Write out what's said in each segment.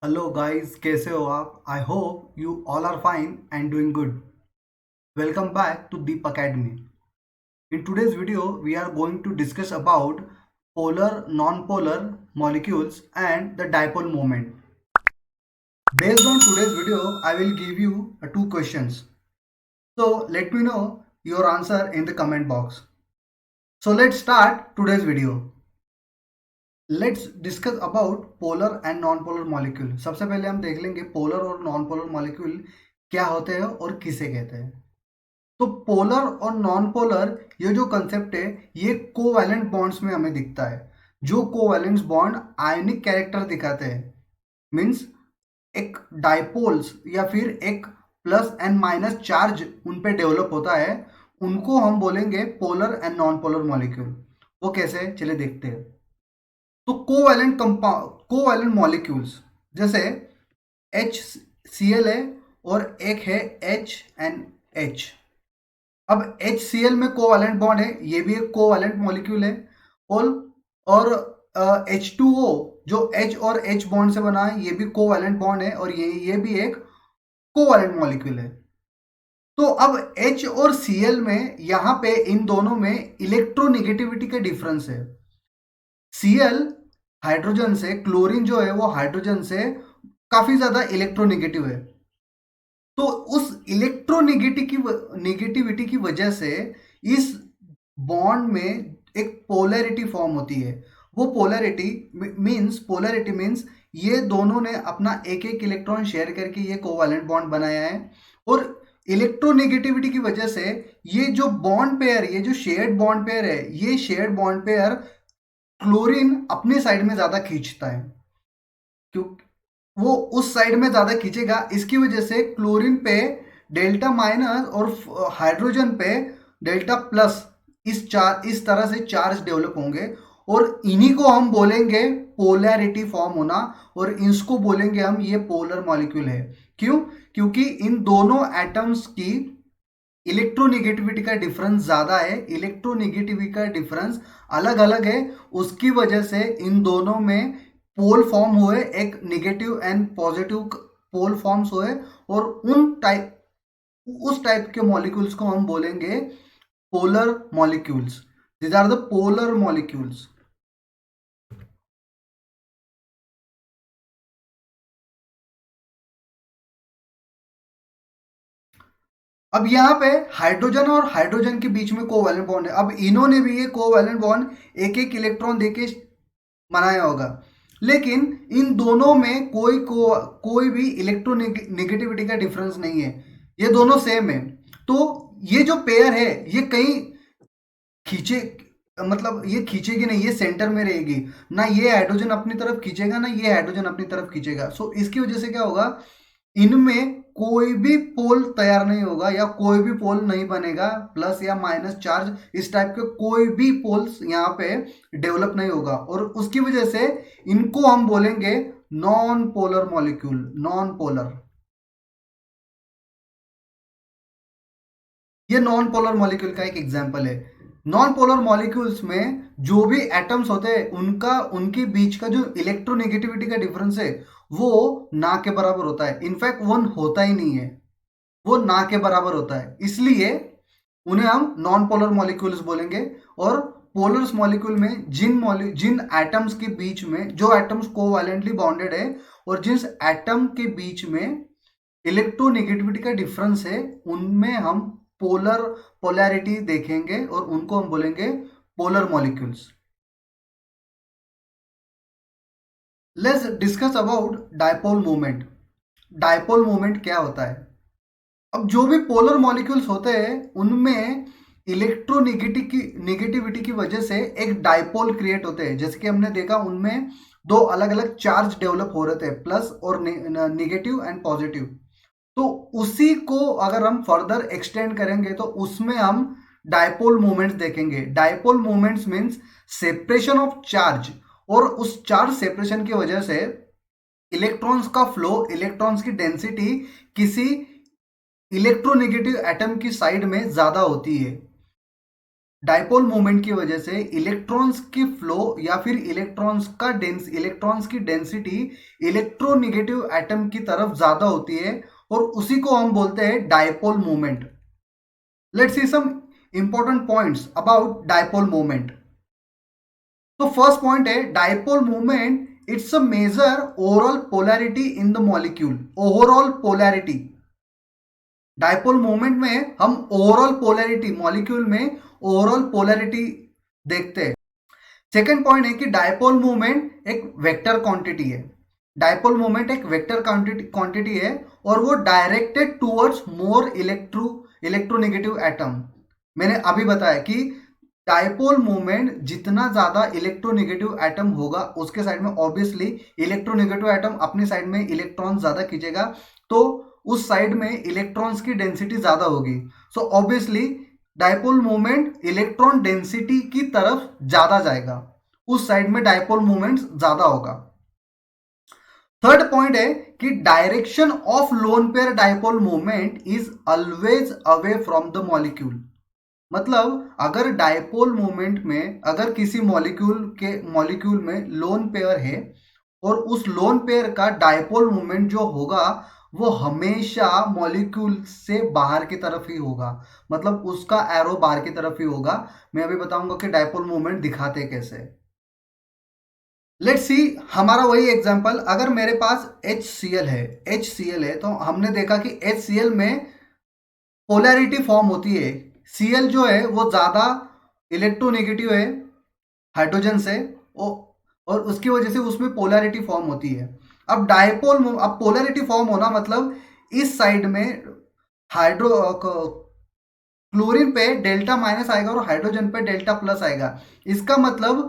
Hello guys, कैसे हो आप? I hope you all are fine and doing good. Welcome back to Deep Academy. In today's video we are going to discuss about polar non-polar molecules and the dipole moment. Based on today's video I will give you two questions, so let me know your answer in the comment box. So let's start today's video. Let's discuss about polar and non polar molecule. सबसे पहले हम देख लेंगे polar और non polar molecule क्या होते हैं और किसे कहते हैं. तो पोलर और नॉन पोलर ये जो कंसेप्ट है ये कोवैलेंट बॉन्ड्स में हमें दिखता है. जो कोवैलेंट बॉन्ड आयनिक कैरेक्टर दिखाते हैं, मीन्स एक डाइपोल्स या फिर एक प्लस एंड माइनस चार्ज उन पे डेवलप होता है, उनको हम बोलेंगे polar and non polar molecule. वो कैसे, चले देखते हैं. तो कोवैलेंट मॉलिक्यूल्स जैसे HCl है और एक है HNH. अब HCl में कोवैलेंट बॉन्ड है, ये भी एक कोवैलेंट मॉलिक्यूल है. और H2O जो H और H बॉन्ड से बना है, ये भी कोवैलेंट बॉन्ड है और ये भी एक कोवैलेंट मॉलिक्यूल है. तो अब H और Cl में यहां पे इन दोनों में इलेक्ट्रोनेगेटिविटी का डिफरेंस है. Cl हाइड्रोजन से, क्लोरीन जो है वो हाइड्रोजन से काफी ज्यादा इलेक्ट्रोनेगेटिव है. तो उस इलेक्ट्रोनेगेटिविटी की वजह से इस बॉन्ड में एक पोलैरिटी फॉर्म होती है. वो पोलैरिटी मींस ये दोनों ने अपना एक एक इलेक्ट्रॉन शेयर करके ये कोवैलेंट बॉन्ड बनाया है. और इलेक्ट्रोनेगेटिविटी की वजह से ये जो बॉन्ड पेयर, ये जो शेयर्ड बॉन्ड पेयर है, ये शेयर्ड बॉन्ड पेयर क्लोरीन अपनी साइड में ज्यादा खींचता है. क्यों? वो उस साइड में ज्यादा खींचेगा, इसकी वजह से क्लोरीन पे डेल्टा माइनस और हाइड्रोजन पे डेल्टा प्लस, इस तरह से चार्ज डेवलप होंगे और इन्हीं को हम बोलेंगे पोलैरिटी फॉर्म होना. और इसको बोलेंगे हम ये पोलर मॉलिक्यूल है. क्यों? क्योंकि इन दोनों एटम्स की इलेक्ट्रोनेगेटिविटी का डिफरेंस ज्यादा है, इलेक्ट्रोनेगेटिविटी का डिफरेंस अलग अलग है. उसकी वजह से इन दोनों में पोल फॉर्म हुए, एक negative and positive pole forms हुए. और उस टाइप के मॉलिक्यूल्स को हम बोलेंगे polar molecules. These are the polar molecules. अब यहाँ पे हाइड्रोजन और हाइड्रोजन के बीच में कोवैलेंट बॉन्ड है. अब इन्होंने भी ये कोवैलेंट बॉन्ड एक एक इलेक्ट्रॉन देके बनाया होगा, लेकिन इन दोनों में कोई भी इलेक्ट्रोनेगेटिविटी का डिफरेंस नहीं है. ये दोनों सेम है. तो ये जो पेयर है ये कहीं खींचे, मतलब ये खींचेगी नहीं, ये सेंटर में रहेगी. ना ये हाइड्रोजन अपनी तरफ खींचेगा, ना ये हाइड्रोजन अपनी तरफ खींचेगा. सो इसकी वजह से क्या होगा, इनमें कोई भी पोल तैयार नहीं होगा या कोई भी पोल नहीं बनेगा. प्लस या माइनस चार्ज, इस टाइप के कोई भी पोल्स यहाँ पे डेवलप नहीं होगा. और उसकी वजह से इनको हम बोलेंगे non polar molecule. Non polar, ये नॉन पोलर मॉलिक्यूल का एक एग्जांपल है. नॉन पोलर मॉलिक्यूल्स में जो भी एटम्स होते हैं उनके बीच का जो इलेक्ट्रोनेगेटिविटी का डिफरेंस है वो ना के बराबर होता है. इनफैक्ट वो होता ही नहीं है, वो ना के बराबर होता है. इसलिए उन्हें हम नॉन पोलर मॉलिक्यूल्स बोलेंगे. और पोलर मॉलिक्यूल में जिन एटम्स के बीच में, जो एटम्स कोवैलेंटली बॉन्डेड है और जिस एटम के बीच में इलेक्ट्रोनेगेटिविटी का डिफरेंस है, उनमें हम पोलैरिटी देखेंगे और उनको हम बोलेंगे polar molecules. Let's discuss about dipole moment. Dipole moment क्या होता है? अब जो भी पोलर मॉलिक्यूल्स होते हैं उनमें नेगेटिविटी की वजह से एक डायपोल क्रिएट होते हैं. जैसे कि हमने देखा, उनमें दो अलग अलग चार्ज डेवलप हो रहे थे, प्लस और नेगेटिव एंड पॉजिटिव. तो उसी को अगर हम फर्दर एक्सटेंड करेंगे तो उसमें हम डायपोल मोमेंट्स देखेंगे. Dipole moments means separation of charge. और उस चार्ज सेपरेशन की वजह से इलेक्ट्रॉन्स का फ्लो, इलेक्ट्रॉन्स की डेंसिटी किसी इलेक्ट्रोनेगेटिव एटम की साइड में ज्यादा होती है. डायपोल मोमेंट की वजह से इलेक्ट्रॉन्स की फ्लो या फिर इलेक्ट्रॉन्स की डेंसिटी इलेक्ट्रोनेगेटिव एटम की तरफ ज्यादा होती है और उसी को हम बोलते हैं dipole moment. Let's see some important points about dipole moment. तो फर्स्ट पॉइंट है dipole moment it's a measure overall polarity in the molecule. Overall polarity, dipole moment में हम ओवरऑल पोलैरिटी, मॉलिक्यूल में ओवरऑल पोलैरिटी देखते हैं। Second point है कि dipole moment एक वेक्टर क्वांटिटी है। डायपोल मोमेंट एक वेक्टर क्वांटिटी है और वो directed towards more electronegative atom. मैंने अभी बताया कि डायपोल मोमेंट जितना ज्यादा इलेक्ट्रोनेगेटिव एटम होगा उसके साइड में ऑब्वियसली इलेक्ट्रोनेगेटिव एटम अपनी साइड में इलेक्ट्रॉन ज्यादा खींचेगा, तो उस साइड में इलेक्ट्रॉन्स की डेंसिटी ज्यादा होगी। So obviously dipole moment electron density की तरफ ज्यादा जाएगा, उस साइड में डायपोल मोमेंट ज्यादा होगा। थर्ड पॉइंट है कि direction of lone pair dipole moment is always away from the molecule. मतलब अगर डायपोल मोमेंट में अगर किसी मॉलिक्यूल में लोन पेयर है और उस लोन पेयर का डायपोल मोमेंट जो होगा वो हमेशा मॉलिक्यूल से बाहर की तरफ ही होगा, मतलब उसका एरो बाहर की तरफ ही होगा। मैं अभी बताऊंगा कि डायपोल मोमेंट दिखाते कैसे। लेट्स सी, हमारा वही एग्जांपल, अगर मेरे पास HCl है तो हमने देखा कि HCl में पोलैरिटी फॉर्म होती है। Cl जो है वो ज्यादा इलेक्ट्रोनेगेटिव है हाइड्रोजन से, और उसकी वजह से उसमें पोलैरिटी फॉर्म होती है। अब पोलैरिटी फॉर्म होना मतलब इस साइड में हाइड्रो क्लोरीन पे डेल्टा माइनस आएगा और हाइड्रोजन पे डेल्टा प्लस आएगा। इसका मतलब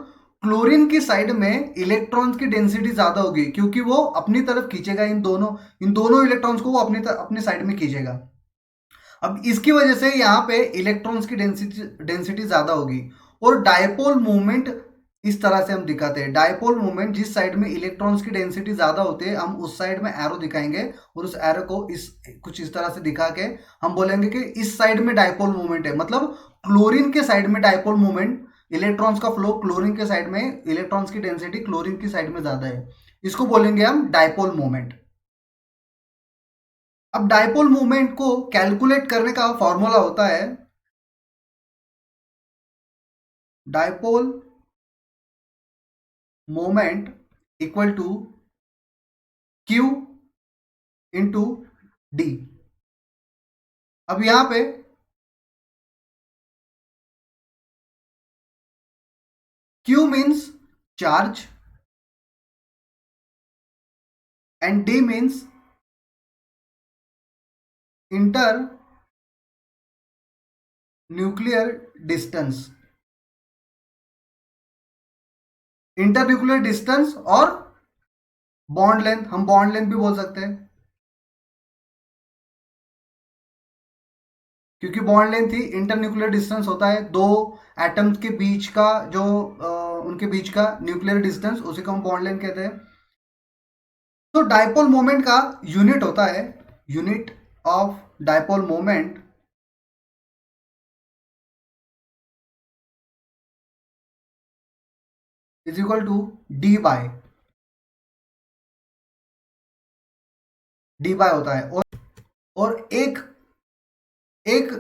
क्लोरीन की साइड में इलेक्ट्रॉन्स की डेंसिटी ज्यादा होगी क्योंकि वो अपनी तरफ खींचेगा, इन दोनों इलेक्ट्रॉन्स को वो अपनी साइड में खींचेगा। अब इसकी वजह से यहाँ पे इलेक्ट्रॉन्स की डेंसिटी ज्यादा होगी। और डायपोल मूवमेंट इस तरह से हम दिखाते हैं। डायपोल मूवमेंट जिस साइड में इलेक्ट्रॉन्स की डेंसिटी ज्यादा होती है हम उस साइड में एरो दिखाएंगे और उस एरो को कुछ इस तरह से दिखा के हम बोलेंगे कि इस साइड में डायपोल मूवमेंट है। मतलब क्लोरीन के साइड में डायपोल मूवमेंट, इलेक्ट्रॉन्स का फ्लो क्लोरीन के साइड में, इलेक्ट्रॉन्स की डेंसिटी क्लोरीन की साइड में ज्यादा है, इसको बोलेंगे हम डायपोल मूवमेंट। अब डायपोल मूवमेंट को कैलकुलेट करने का फॉर्मूला होता है dipole moment equal to Q into d. अब यहां पे Q means charge and D means inter nuclear distance. Inter nuclear distance और बॉन्ड लेंथ, हम बॉन्ड लेंथ भी बोल सकते हैं क्योंकि बॉन्ड लेंथ ही इंटर न्यूक्लियर डिस्टेंस होता है। दो एटम्स के बीच का जो उनके बीच का न्यूक्लियर डिस्टेंस, उसी को हम बॉन्ड लेंथ कहते हैं। तो डायपोल मोमेंट का यूनिट होता है, unit of dipole moment is equal to Debye होता है। और एक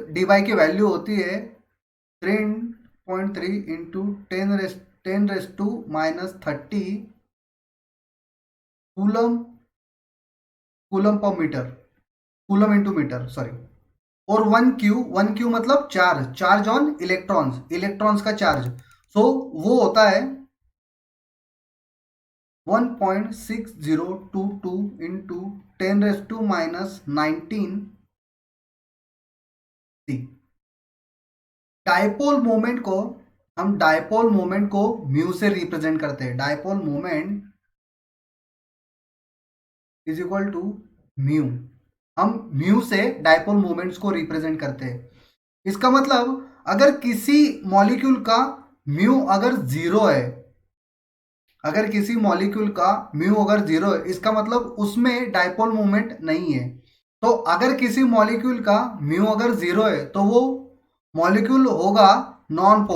डी बाई की वैल्यू होती है 3.3 इंटू 10⁻⁻30 कूलम, कूलम पर metre, coulomb into metre sorry. और 1Q मतलब चार्ज ऑन इलेक्ट्रॉन्स का चार्ज। सो वो होता है 1.6022 इंटू 10⁻⁻19 डायपोल मोमेंट को म्यू से रिप्रेजेंट करते हैं। Dipole moment is equal to mu, हम म्यू से डायपोल मोमेंट्स को रिप्रेजेंट करते हैं। इसका मतलब अगर किसी मॉलिक्यूल का म्यू अगर जीरो है, अगर किसी मॉलिक्यूल का म्यू अगर जीरो है, इसका मतलब उसमें डायपोल मोमेंट नहीं है। तो अगर किसी मॉलिक्यूल का म्यू अगर जीरो है तो वो मॉलिक्यूल होगा नॉन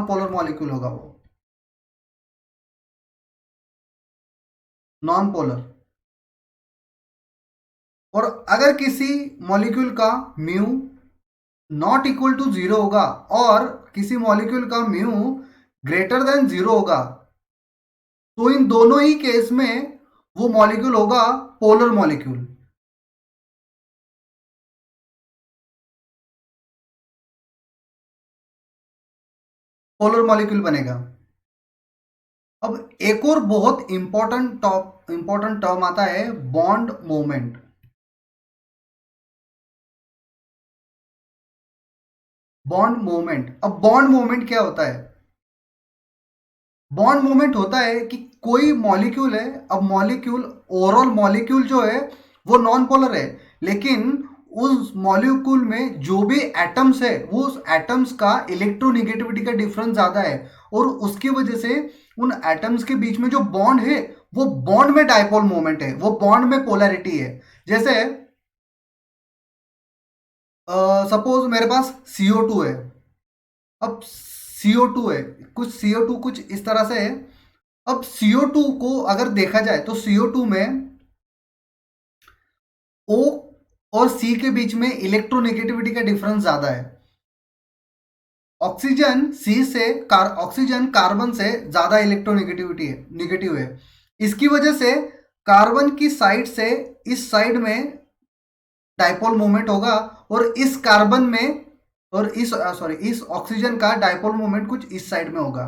पोलर मॉलिक्यूल होगा वो, नॉन पोलर। और अगर किसी मॉलिक्यूल का mu not equal to zero होगा और किसी मॉलिक्यूल का म्यू ग्रेटर देन जीरो होगा, तो इन दोनों ही केस में वो मॉलिक्यूल होगा पोलर मॉलिक्यूल। पोलर मॉलिक्यूल बनेगा। अब एक और बहुत इंपॉर्टेंट टर्म आता है, बॉन्ड मोमेंट। बॉन्ड मोमेंट, अब बॉन्ड मोमेंट क्या होता है? बॉन्ड मोमेंट होता है कि कोई मॉलिक्यूल है, अब मॉलिक्यूल, ओवरऑल मॉलिक्यूल जो है वो नॉन पोलर है, लेकिन उस मॉलिक्यूल में जो भी एटम्स है वो उस एटम्स का इलेक्ट्रोनेगेटिविटी का डिफरेंस ज्यादा है, और उसकी वजह से उन एटम्स के बीच में जो बॉन्ड है वो बॉन्ड में डायपोल मोमेंट है, वो बॉन्ड में पोलैरिटी है। जैसे सपोज मेरे पास CO2 है। अब CO2 है, कुछ CO2 कुछ इस तरह से है। अब CO2 को अगर देखा जाए तो CO2 में O और C के बीच में इलेक्ट्रोनेगेटिविटी का डिफरेंस ज्यादा है। ऑक्सीजन सी से ऑक्सीजन कार्बन से ज्यादा इलेक्ट्रोनेगेटिविटी है, नेगेटिव है। इसकी वजह से कार्बन की साइड से इस साइड में डायपोल मोमेंट होगा, और इस कार्बन में, और इस सॉरी इस ऑक्सीजन का डायपोल मोमेंट कुछ इस साइड में होगा।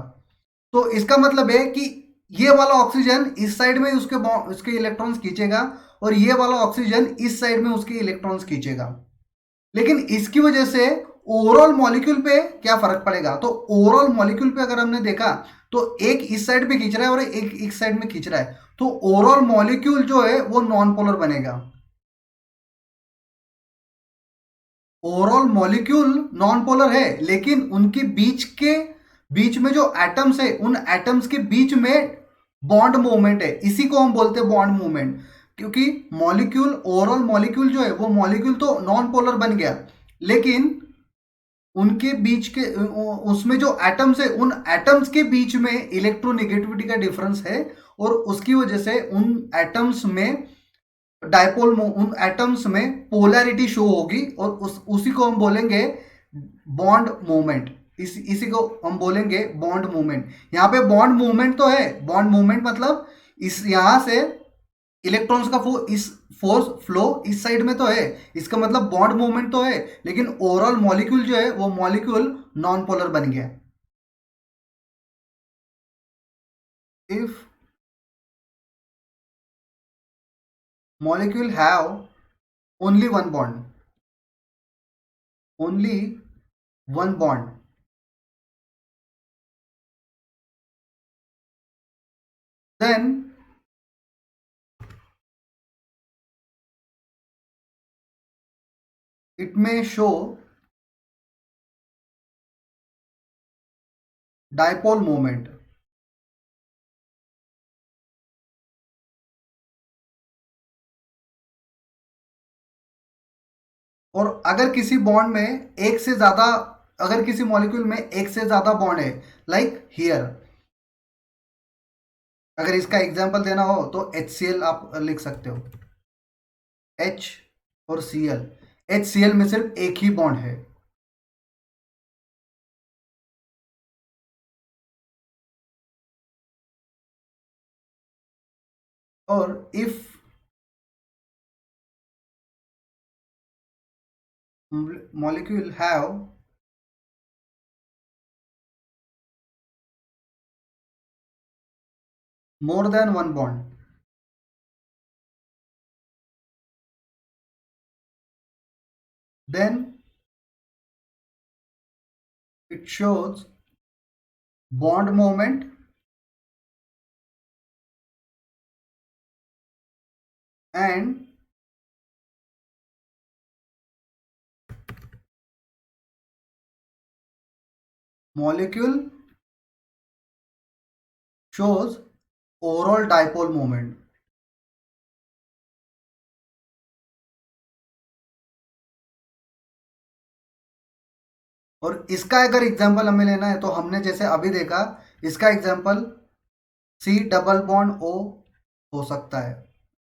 तो इसका मतलब है कि ये वाला ऑक्सीजन इस साइड में उसके इलेक्ट्रॉन्स खींचेगा, और ये वाला ऑक्सीजन इस साइड में उसके इलेक्ट्रॉन्स खींचेगा। लेकिन इसकी वजह से ओवरऑल मॉलिक्यूल पे क्या फर्क पड़ेगा? तो ओवरऑल मॉलिक्यूल पे अगर हमने देखा तो एक इस साइड पे खींच रहा है और एक इस साइड में खींच रहा है, तो ओवरऑल मॉलिक्यूल जो है वो नॉन पोलर बनेगा। ओवरऑल मॉलिक्यूल नॉन पोलर है, लेकिन उनके बीच में जो एटम्स है उन एटम्स के बीच में बॉन्ड मूवमेंट है, इसी को हम बोलते हैं बॉन्ड मूवमेंट। क्योंकि मॉलिक्यूल, ओवरऑल मॉलिक्यूल जो है वो मॉलिक्यूल तो नॉन पोलर बन गया, लेकिन उनके बीच के उसमें जो एटम्स है उन एटम्स के बीच में इलेक्ट्रोनेगेटिविटी का डिफरेंस है, और उसकी वजह से उन एटम्स में उन एटम्स में पोलैरिटी शो होगी, और उसी को हम बोलेंगे बॉन्ड मूवमेंट। इसी को हम बोलेंगे बॉन्ड मूवमेंट। यहाँ पे बॉन्ड मूवमेंट तो है, बॉन्ड मूवमेंट मतलब इस यहां से इलेक्ट्रॉन्स का फोर्स फ्लो इस साइड में तो है, इसका मतलब बॉन्ड मूवमेंट तो है, लेकिन ओवरऑल मॉलिक्यूल जो है वो मॉलिक्यूल नॉन पोलर बन गया। If molecule have only one bond, only one bond, then it may show dipole moment। और अगर किसी बॉन्ड में एक से ज्यादा, अगर किसी मॉलिक्यूल में एक से ज्यादा बॉन्ड है, लाइक हियर, अगर इसका एग्जांपल देना हो तो HCl आप लिख सकते हो, H और Cl। HCl में सिर्फ एक ही बॉन्ड है, और if molecule have more than one bond, then it shows bond moment and molecule shows overall dipole moment। और इसका अगर एग्जाम्पल हमें लेना है तो हमने जैसे अभी देखा, इसका example c double bond o हो सकता है,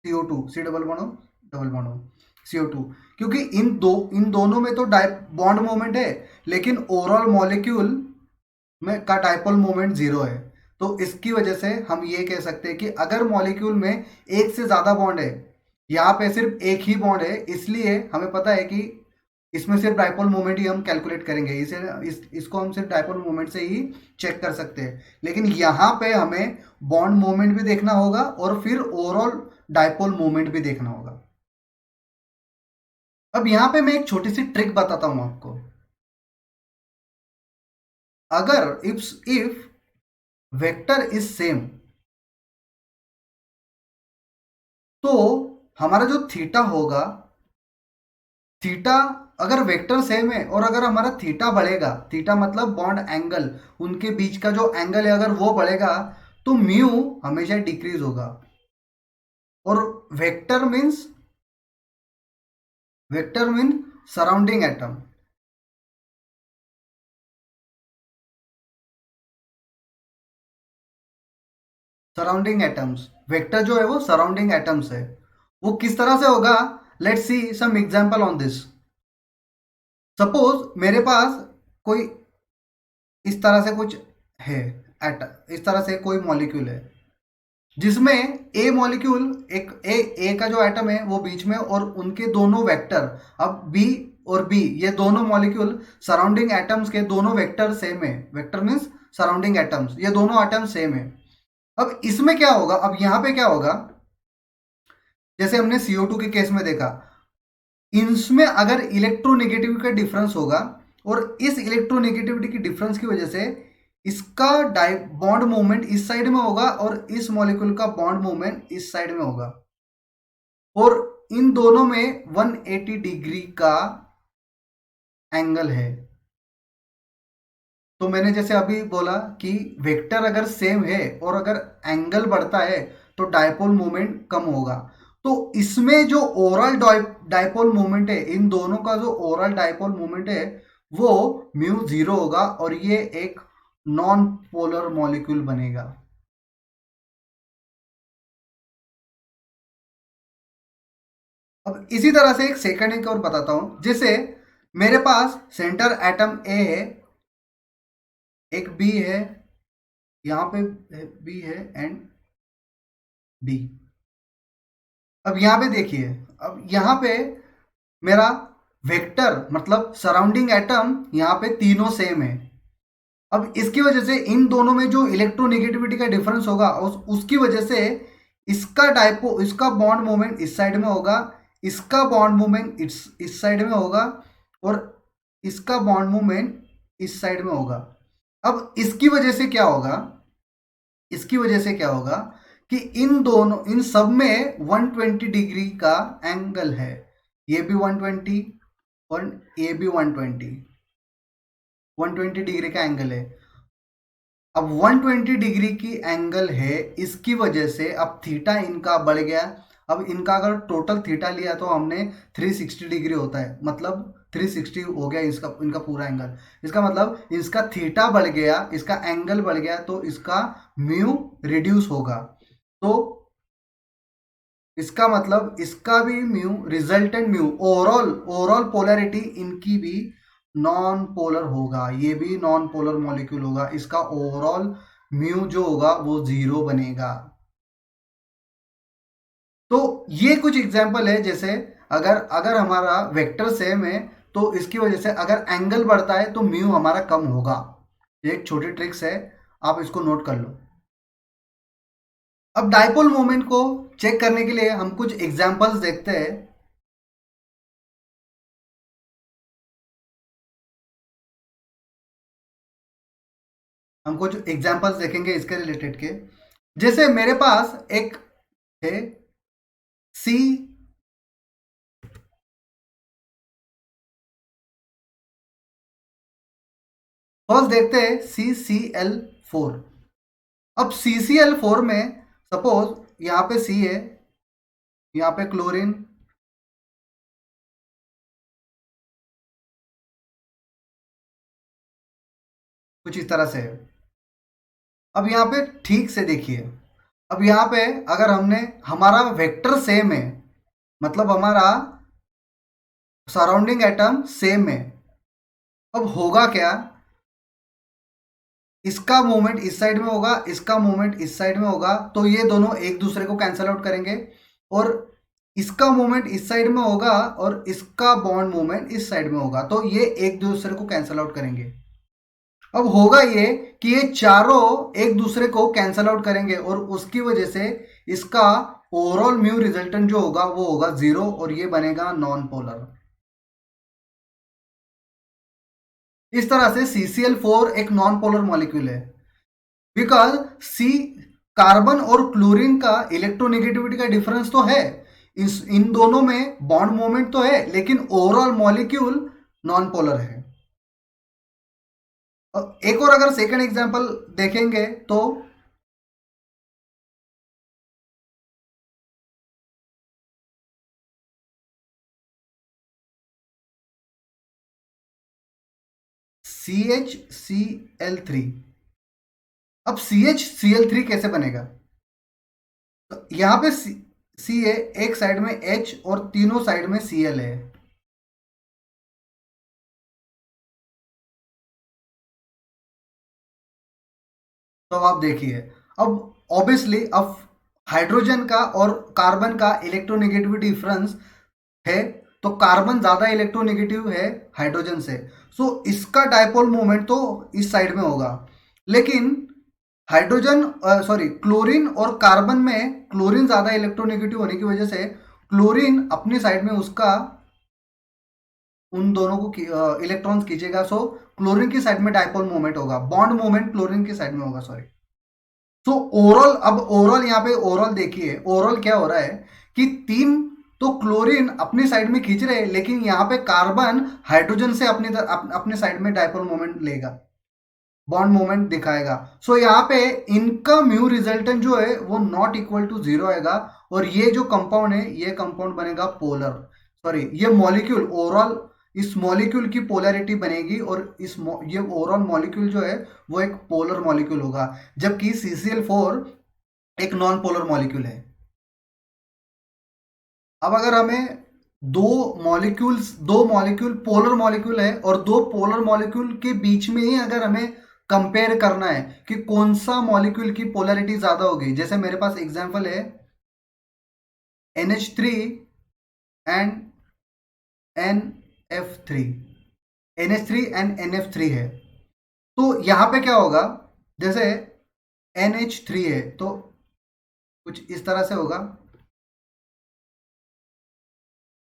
CO2, c double bond o, double bond o, CO2, क्योंकि इन दोनों में तो बॉन्ड मोमेंट है, लेकिन ओवरऑल मॉलिक्यूल में का डाइपोल मोमेंट जीरो है। तो इसकी वजह से हम ये कह सकते हैं कि अगर मॉलिक्यूल में एक से ज्यादा बॉन्ड है, यहाँ पे सिर्फ एक ही बॉन्ड है, इसलिए हमें पता है कि इसमें सिर्फ डाइपोल मोमेंट ही हम कैलकुलेट करेंगे, इसको हम सिर्फ डाइपोल मोमेंट से ही चेक कर सकते हैं। लेकिन यहाँ पे हमें बॉन्ड मोमेंट भी देखना होगा और फिर ओवरऑल डाइपोल मोमेंट भी देखना होगा। अब यहाँ पे मैं एक छोटी सी ट्रिक बताता हूं आपको। अगर इफ वेक्टर इज सेम, तो हमारा जो थीटा होगा, थीटा अगर वेक्टर सेम है और अगर हमारा थीटा बढ़ेगा, थीटा मतलब बॉन्ड एंगल, उनके बीच का जो एंगल है अगर वो बढ़ेगा, तो म्यू हमेशा डिक्रीज होगा। और vector means, vector mean surrounding atom. Surrounding atoms, vector जो है वो सराउंडिंग एटम्स है। वो किस तरह से होगा, let's see some example on this. Suppose मेरे पास कोई इस तरह से कुछ है, इस तरह से कोई मॉलिक्यूल है जिसमें ए मॉलिक्यूल, एक ए का जो एटम है वो बीच में, और उनके दोनों वेक्टर, अब बी और बी ये दोनों मॉलिक्यूल सराउंडिंग एटम्स के दोनों वेक्टर सेम है। वेक्टर मीन्स सराउंडिंग एटम्स, ये दोनों एटम्स सेम है। अब इसमें क्या होगा, अब यहां पे क्या होगा, जैसे हमने CO2 के केस में देखा, इनमें अगर इलेक्ट्रोनेगेटिविटी का डिफरेंस होगा, और इस इलेक्ट्रोनेगेटिविटी की डिफरेंस की वजह से इसका बॉन्ड मूवमेंट इस साइड में होगा और इस मॉलिक्यूल का बॉन्ड मूवमेंट इस साइड में होगा, और इन दोनों में 180 डिग्री का एंगल है। तो मैंने जैसे अभी बोला कि वेक्टर अगर सेम है और अगर एंगल बढ़ता है तो डायपोल मोमेंट कम होगा। तो इसमें जो ओवरऑल डायपोल मोमेंट है, इन दोनों का जो ओवरऑल डायपोल मोमेंट है वो म्यू जीरो होगा, और ये एक नॉन पोलर मॉलिक्यूल बनेगा। अब इसी तरह से एक सेकंड एक और बताता हूं। जैसे मेरे पास सेंटर एटम ए है, एक बी है, यहाँ पे बी है एंड डी। अब यहाँ पे देखिए, अब यहाँ पे मेरा वेक्टर मतलब सराउंडिंग एटम यहाँ पे तीनों सेम है। अब इसकी वजह से इन दोनों में जो इलेक्ट्रोनेगेटिविटी का डिफरेंस होगा उसकी वजह से इसका बॉन्ड मोमेंट इस साइड में होगा, इसका बॉन्ड मोमेंट इस साइड में होगा, और इसका बॉन्ड मोमेंट इस साइड में होगा। अब इसकी वजह से क्या होगा, इसकी वजह से क्या होगा कि इन सब में 120 डिग्री का एंगल है। ये भी 120 और ये भी 120 डिग्री का एंगल है। अब 120 डिग्री की एंगल है, इसकी वजह से अब थीटा इनका बढ़ गया। अब इनका अगर टोटल थीटा लिया तो हमने 360 डिग्री होता है, मतलब 360 हो गया इसका, इनका पूरा एंगल। इसका मतलब इसका थीटा बढ़ गया, इसका एंगल बढ़ गया, तो इसका म्यू रिड्यूस होगा। तो इसका मतलब इसका भी mu, resultant mu, overall overall polarity इनकी भी नॉन पोलर होगा, ये भी नॉन पोलर मॉलिक्यूल होगा। इसका ओवरऑल म्यू जो होगा वो जीरो बनेगा। तो ये कुछ एग्जांपल है, जैसे अगर अगर हमारा वेक्टर सेम है तो इसकी वजह से अगर एंगल बढ़ता है तो म्यू हमारा कम होगा। ये एक छोटी ट्रिक्स है, आप इसको नोट कर लो। अब डाइपोल मोमेंट को चेक करने के लिए हम कुछ एग्जांपल्स देखते हैं। हम कुछ एग्जांपल्स देखेंगे इसके रिलेटेड के। जैसे मेरे पास एक है सी, फर्स्ट देखते हैं CCl4। अब CCl4 में सपोज यहाँ पे C है, यहाँ पे क्लोरीन, कुछ इस तरह से है। अब यहाँ पे ठीक से देखिए, अब यहाँ पे अगर हमने हमारा वेक्टर सेम है, मतलब हमारा सराउंडिंग एटम सेम है, अब होगा क्या, इसका मूवमेंट इस साइड में होगा, इसका मूवमेंट इस साइड में होगा, तो ये दोनों एक दूसरे को कैंसल आउट करेंगे, और इसका मूवमेंट इस साइड में होगा और इसका बॉन्ड मूवमेंट इस साइड में होगा, तो ये एक दूसरे को कैंसल आउट करेंगे। अब होगा ये कि ये चारों एक दूसरे को कैंसल आउट करेंगे और उसकी वजह से इसका ओवरऑल म्यू रिजल्टेंट जो होगा वो होगा 0 और ये बनेगा नॉन पोलर। इस तरह से CCl4 एक नॉन पोलर मॉलिक्यूल है, बिकॉज सी कार्बन और क्लोरीन का इलेक्ट्रोनेगेटिविटी का डिफरेंस तो है, इन दोनों में बॉन्ड मोमेंट तो है, लेकिन ओवरऑल मॉलिक्यूल नॉन पोलर है। एक और अगर सेकंड एग्जांपल देखेंगे तो CHCl3। अब CHCl3 कैसे बनेगा, तो यहां पे सी है, एक साइड में H और तीनों साइड में Cl है। तो आप देखिए, अब ऑब्वियसली अब हाइड्रोजन का और कार्बन का इलेक्ट्रोनेगेटिविटी डिफरेंस है, तो कार्बन ज्यादा इलेक्ट्रोनेगेटिव है हाइड्रोजन से, सो इसका डायपोल मोमेंट तो इस साइड में होगा। लेकिन हाइड्रोजन सॉरी क्लोरीन और कार्बन में क्लोरीन ज्यादा इलेक्ट्रोनेगेटिव होने की वजह से क्लोरीन अपनी साइड में उसका उन दोनों को इलेक्ट्रॉन्स खींचेगा, सो क्लोरीन की साइड में डायपोल मोमेंट होगा, बॉन्ड मोमेंट क्लोरीन की साइड में होगा, सॉरी। सो ओवरऑल, अब ओवरऑल यहाँ पे ओवरऑल देखिए, ओवरऑल क्या हो रहा है कि तीन तो क्लोरीन अपनी साइड में खींच रहे हैं, लेकिन यहाँ पे कार्बन हाइड्रोजन से अपने साइड में डायपोल मोमेंट लेगा, बॉन्ड मोमेंट दिखाएगा। सो यहाँ पे इनका म्यू रिजल्टेंट जो है वो नॉट इक्वल टू 0 आएगा, और ये जो कंपाउंड है ये कंपाउंड बनेगा पोलर, सॉरी ये मॉलिक्यूल ओवरऑल इस मॉलिक्यूल की पोलैरिटी बनेगी, और ये ओवरऑल मॉलिक्यूल जो है वो एक पोलर मॉलिक्यूल होगा, जबकि CCl4 एक नॉन पोलर मॉलिक्यूल है। अब अगर हमें दो मॉलिक्यूल पोलर मॉलिक्यूल है और दो पोलर मॉलिक्यूल के बीच में ही अगर हमें कंपेयर करना है कि कौन सा मॉलिक्यूल की पोलैरिटी ज्यादा होगी, जैसे मेरे पास एग्जांपल है NH3 and NF3, NH3 and NF3 है, तो यहां पे क्या होगा, जैसे NH3 है तो कुछ इस तरह से होगा,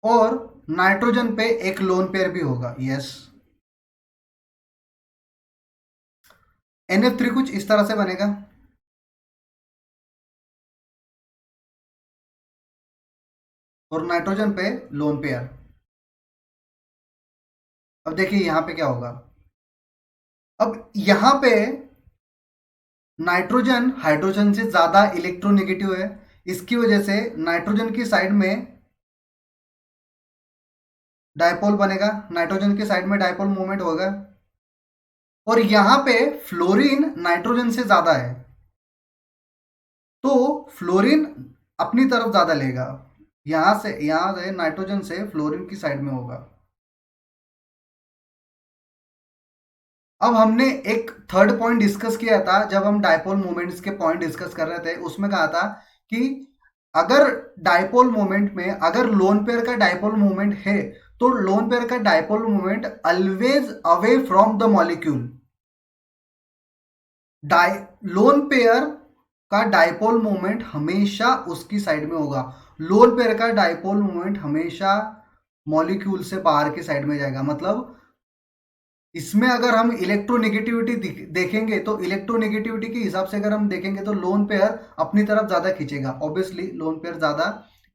और नाइट्रोजन पे एक लोन पेयर भी होगा, यस। NF3 कुछ इस तरह से बनेगा, और नाइट्रोजन पे लोन पेयर। अब देखिए यहां पे क्या होगा, अब यहां पे नाइट्रोजन हाइड्रोजन से ज्यादा इलेक्ट्रोनेगेटिव है, इसकी वजह से नाइट्रोजन की साइड में डायपोल बनेगा, नाइट्रोजन की साइड में डायपोल मूवमेंट होगा, और यहां पे फ्लोरीन नाइट्रोजन से ज्यादा है, तो फ्लोरीन अपनी तरफ ज्यादा लेगा, यहां से नाइट्रोजन से फ्लोरीन की साइड में होगा। अब हमने एक थर्ड पॉइंट डिस्कस किया था जब हम डायपोल मोमेंट्स के पॉइंट डिस्कस कर रहे थे, उसमें कहा था कि अगर डायपोल मोमेंट में अगर लोन पेयर का डायपोल मोमेंट है, तो लोन पेयर का dipole moment always away from the molecule. Lone pair का डायपोल मोमेंट हमेशा उसकी साइड में होगा, लोन पेयर का डायपोल मोमेंट हमेशा मॉलिक्यूल से बाहर की साइड में जाएगा। मतलब इसमें अगर हम इलेक्ट्रोनेगेटिविटी देखेंगे तो इलेक्ट्रोनेगेटिविटी के हिसाब से अगर हम देखेंगे तो लोन पेयर अपनी तरफ ज्यादा खींचेगा, ऑब्वियसली लोन पेयर ज्यादा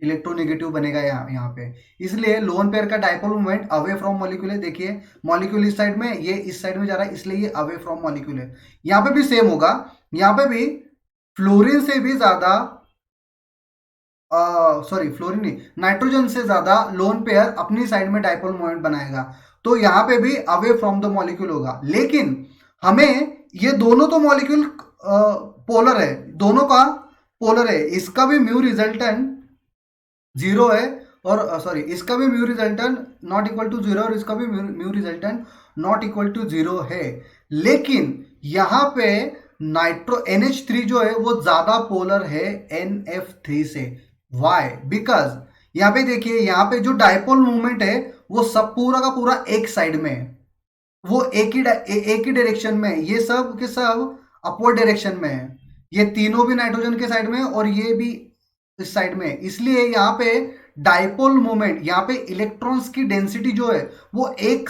इलेक्ट्रोनेगेटिव बनेगा यहाँ पे, इसलिए लोन पेयर का dipole moment away from molecule है। देखिए मॉलिक्यूल इस साइड में, ये इस साइड में जा रहा है, इसलिए ये अवे फ्रॉम मॉलिक्यूल है। यहाँ पे भी सेम होगा, यहाँ पे भी फ्लोरीन से भी ज्यादा सॉरी फ्लोरीन नहीं, नाइट्रोजन से ज्यादा लोन पेयर अपनी साइड में डायपोल मोमेंट बनाएगा, तो यहां पे भी अवे फ्रॉम द मॉलिक्यूल होगा। लेकिन हमें ये दोनों तो मॉलिक्यूल पोलर है, दोनों का पोलर है, इसका भी म्यू रिजल्टेंट जीरो है, और सॉरी इसका भी mu resultant not equal to zero और इसका भी mu resultant not equal to zero है। लेकिन यहां पे नाइट्रो NH3 जो है वो ज्यादा पोलर है NF3 से। वाई? बिकॉज यहां पे देखिए, यहां पे जो डायपोल मूवमेंट है वो सब पूरा का पूरा एक साइड में है, वो एक ही डायरेक्शन में है, ये सब के सब अपवर्ड डायरेक्शन में है, ये तीनों भी नाइट्रोजन के साइड में और ये भी इस साइड में। इसलिए यहाँ पे डायपोल मोमेंट, यहाँ पे इलेक्ट्रॉन्स की डेंसिटी जो है वो एक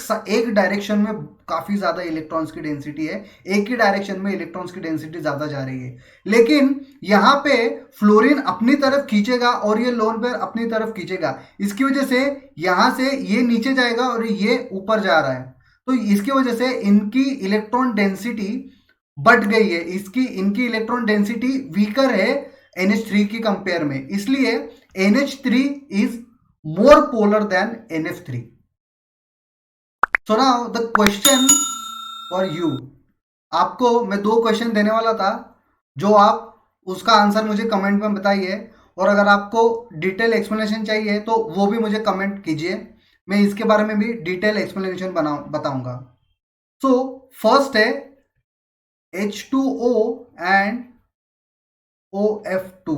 डायरेक्शन में काफी ज्यादा इलेक्ट्रॉन्स की डेंसिटी है, एक ही डायरेक्शन में इलेक्ट्रॉन्स की डेंसिटी ज्यादा जा रही है। लेकिन यहाँ पे फ्लोरीन अपनी तरफ खींचेगा और ये लोन पेयर अपनी तरफ खींचेगा, इसकी वजह से यहां से ये नीचे जाएगा और ये ऊपर जा रहा है, तो इसकी वजह से इनकी इलेक्ट्रॉन डेंसिटी बढ़ गई है, इनकी इलेक्ट्रॉन डेंसिटी वीकर है NH3 की कंपेयर में, इसलिए NH3 is more polar than NF3। So now the question for you, आपको मैं 2 क्वेश्चन देने वाला था, जो आप उसका आंसर मुझे कमेंट में बताइए, और अगर आपको डिटेल एक्सप्लेनेशन चाहिए तो वो भी मुझे कमेंट कीजिए, मैं इसके बारे में भी डिटेल एक्सप्लेनेशन बताऊंगा। सो फर्स्ट है H2O एंड OF2,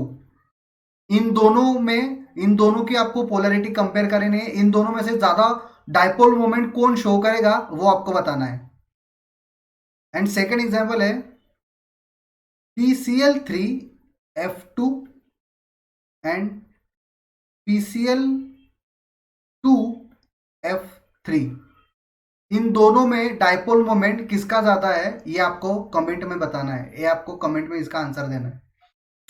इन दोनों की आपको पोलैरिटी कंपेयर करनी है, इन दोनों में से ज्यादा डायपोल मोमेंट कौन शो करेगा वो आपको बताना है। एंड सेकेंड एग्जाम्पल है PCl3F2 एंड PCl2F3, इन दोनों में डायपोल मोमेंट किसका ज्यादा है ये आपको कमेंट में बताना है, ये आपको कमेंट में इसका आंसर देना है।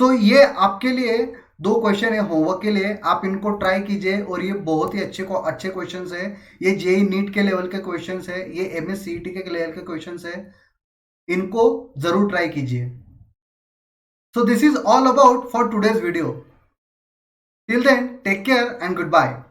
तो ये आपके लिए 2 क्वेश्चन है होमवर्क के लिए, आप इनको ट्राई कीजिए, और ये बहुत ही अच्छे क्वेश्चंस है, ये जेई नीट के लेवल के क्वेश्चंस है, ये MSCET के लेवल के क्वेश्चंस है, इनको जरूर ट्राई कीजिए। So this is all about for today's video, till then take care and good bye.